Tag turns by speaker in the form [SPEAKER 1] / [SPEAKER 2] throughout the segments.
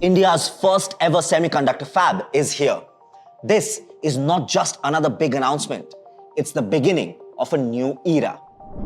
[SPEAKER 1] India's first ever semiconductor fab is here. This is not just another big announcement. It's the beginning of a new era.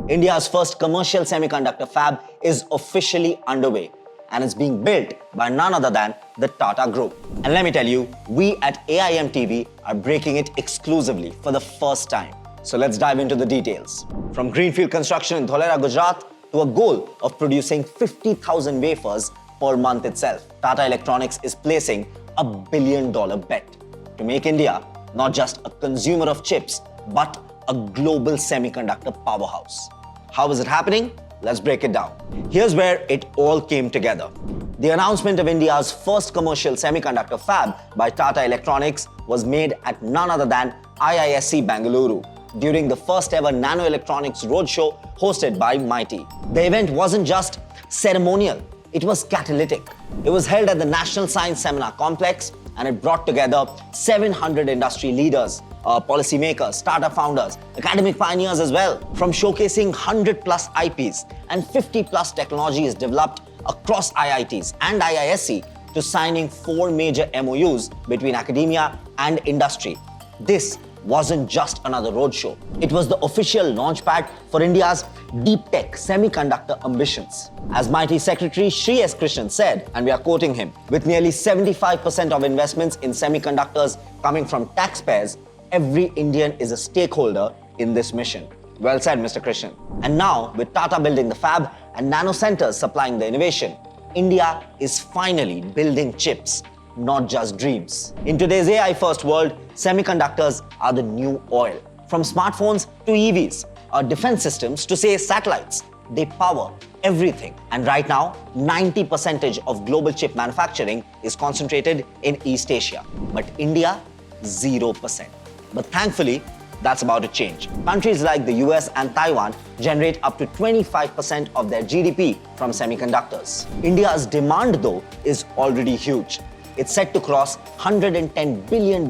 [SPEAKER 1] India's first commercial semiconductor fab is officially underway and is being built by none other than the Tata Group. And let me tell you, we at AIM TV are breaking it exclusively for the first time. So let's dive into the details. From greenfield construction in Dholera, Gujarat to a goal of producing 50,000 wafers per month itself, Tata Electronics is placing a $1 billion bet to make India not just a consumer of chips, but a global semiconductor powerhouse. How is it happening? Let's break it down. Here's where it all came together. The announcement of India's first commercial semiconductor fab by Tata Electronics was made at none other than IISc Bengaluru during the first ever Nano Electronics roadshow hosted by MIT. The event wasn't just ceremonial, it was catalytic. It was held at the National Science Seminar Complex and it brought together 700 industry leaders, policymakers, startup founders, academic pioneers as well. From showcasing 100 plus IPs and 50 plus technologies developed across IITs and IISc to signing 4 major MOUs between academia and industry. This wasn't just another roadshow. It was the official launchpad for India's deep tech semiconductor ambitions. As MIT Secretary Sri S. Krishnan said, and we are quoting him, with nearly 75% of investments in semiconductors coming from taxpayers, every Indian is a stakeholder in this mission. Well said, Mr. Krishnan. And now, with Tata building the fab and nano centers supplying the innovation, India is finally building chips, not just dreams. In today's AI-first world, semiconductors are the new oil. From smartphones to EVs, or defense systems to say satellites, they power everything. And right now, 90% of global chip manufacturing is concentrated in East Asia. But India, 0%. But thankfully, that's about to change. Countries like the US and Taiwan generate up to 25% of their GDP from semiconductors. India's demand, though, is already huge. It's set to cross $110 billion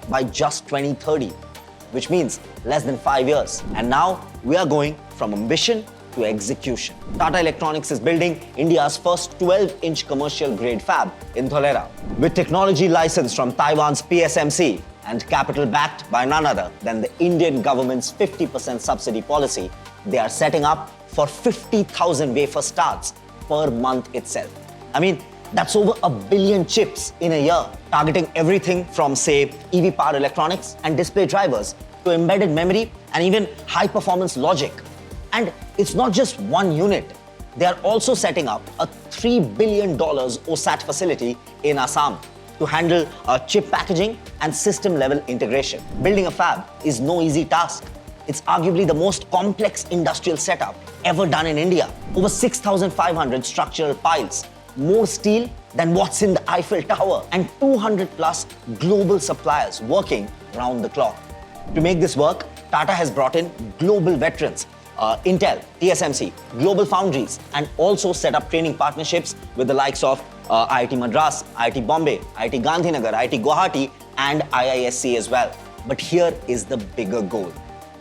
[SPEAKER 1] by just 2030, which means less than 5 years. And now we are going from ambition to execution. Tata Electronics is building India's first 12-inch commercial grade fab in Dholera. With technology licensed from Taiwan's PSMC and capital backed by none other than the Indian government's 50% subsidy policy, they are setting up for 50,000 wafer starts per month itself. I mean, that's over 1 billion chips in a year, targeting everything from, say, EV power electronics and display drivers to embedded memory and even high-performance logic. And it's not just one unit. They are also setting up a $3 billion OSAT facility in Assam to handle chip packaging and system-level integration. Building a fab is no easy task. It's arguably the most complex industrial setup ever done in India. Over 6,500 structural piles, more steel than what's in the Eiffel Tower, and 200 plus global suppliers working round the clock. To make this work, Tata has brought in global veterans, Intel, TSMC, global foundries, and also set up training partnerships with the likes of IIT Madras, IIT Bombay, IIT Gandhinagar, IIT Guwahati, and IISc as well. But here is the bigger goal: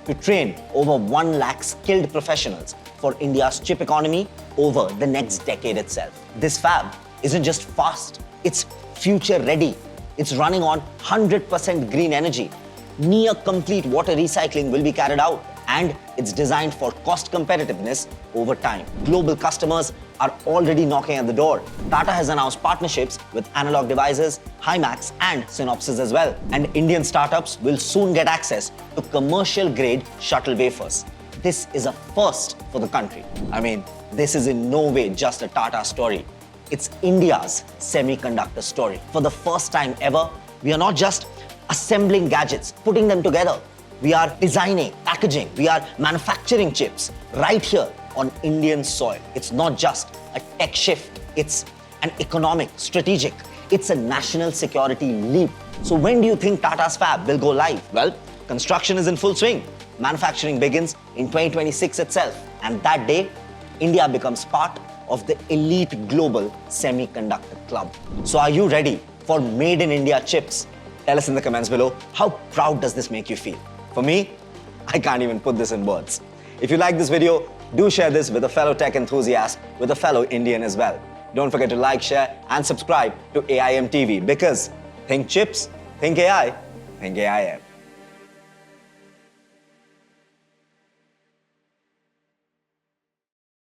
[SPEAKER 1] to train over 1 lakh skilled professionals for India's chip economy over the next decade itself. This fab isn't just fast, it's future ready. It's running on 100% green energy. Near complete water recycling will be carried out, and it's designed for cost competitiveness over time. Global customers are already knocking at the door. Tata has announced partnerships with Analog Devices, Himax, and Synopsys as well. And Indian startups will soon get access to commercial-grade shuttle wafers. This is a first for the country. I mean, this is in no way just a Tata story. It's India's semiconductor story. For the first time ever, we are not just assembling gadgets, putting them together. We are designing, packaging, we are manufacturing chips right here on Indian soil. It's not just a tech shift, it's an economic, strategic, it's a national security leap. So when do you think Tata's fab will go live? Well, construction is in full swing. Manufacturing begins in 2026 itself. And that day, India becomes part of the elite global semiconductor club. So are you ready for Made in India chips? Tell us in the comments below, how proud does this make you feel? For me, I can't even put this in words. If you like this video, Do share this with a fellow tech enthusiast, with a fellow Indian as well. Don't forget to like, share and subscribe to AIM TV because think chips, think AI, think AIM.